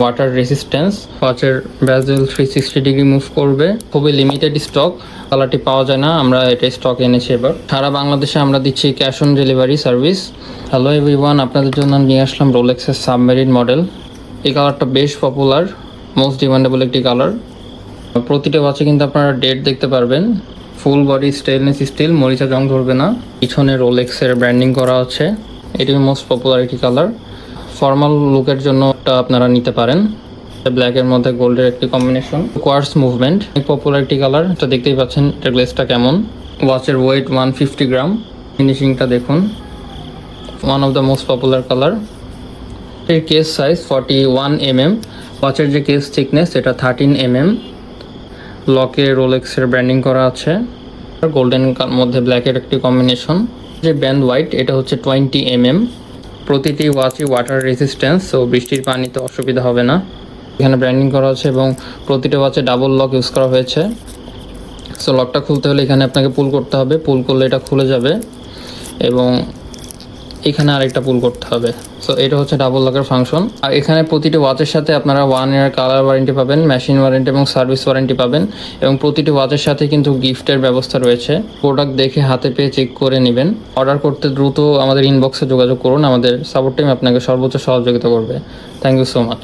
Water resistance, ওয়াচের বেজেল 360 degree move করবে, খুবই limited stock, কালারটি পাওয়া যায় না, আমরা এটা স্টক এনেছি এবার। সারা বাংলাদেশে আমরা দিচ্ছি cash on delivery service. Hello everyone, আপনাদের জন্য নিয়ে আসলাম রোলেক্সের সাবমেরিন মডেল। এই কালারটা বেশ পপুলার, মোস্ট ডিমান্ডেবল একটি কালার। প্রতিটা ওয়াচে কিন্তু আপনারা ডেট দেখতে পারবেন। ফুল বডি স্টেনলেস স্টিল, মরিচা জং ধরবে না। পিছনে রোলেক্সের ব্র্যান্ডিং করা আছে। এটি মোস্ট পপুলার একটি কালার। ফর্মাল লুকের জন্য এটা আপনারা নিতে পারেন। ব্ল্যাকের মধ্যে গোল্ডের একটি কম্বিনেশন। কোয়ার্টজ মুভমেন্ট, পপুলার একটি কালার। এটা দেখতেই পাচ্ছেন এটা গ্লেসটা কেমন। ওয়াচের ওয়েট 150 গ্রাম। ফিনিশিংটা দেখুন, one of the most popular colour. এর কেস সাইজ 41 mm। ওয়াচের যে কেস থিকনেস এটা 13 mm। লকে রোলেক্সের ব্র্যান্ডিং করা আছে। গোল্ডেন মধ্যে ব্ল্যাকের একটি কম্বিনেশন। যে ব্যান্ড হোয়াইট এটা হচ্ছে 20 mm। প্রতিটি ওয়াচই ওয়াটার রেসিস্ট্যান্স, সো বৃষ্টির পানিতে অসুবিধা হবে না। এখানে ব্র্যান্ডিং করা আছে এবং প্রতিটা ওয়াচে ডাবল লক ইউজ করা হয়েছে। সো লকটা খুলতে হলে এখানে আপনাকে পুল করতে হবে, পুল করলে এটা খুলে যাবে এবং এখানে আরেকটা পুল করতে হবে। সো এটা হচ্ছে ডাবল লকের ফাংশন। আর এখানে প্রতিটি ওয়াচের সাথে আপনারা 1 ইয়ার কালার ওয়ারেন্টি পাবেন, মেশিন ওয়ারেন্টি এবং সার্ভিস ওয়ারেন্টি পাবেন এবং প্রতিটি ওয়াচের সাথে কিন্তু গিফটের ব্যবস্থা রয়েছে। প্রোডাক্ট দেখে হাতে পেয়ে চেক করে নেবেন। অর্ডার করতে দ্রুত আমাদের ইনবক্সে যোগাযোগ করুন, আমাদের সাপোর্ট টিম আপনাকে সর্বোচ্চ সহযোগিতা করবে। Thank you so much.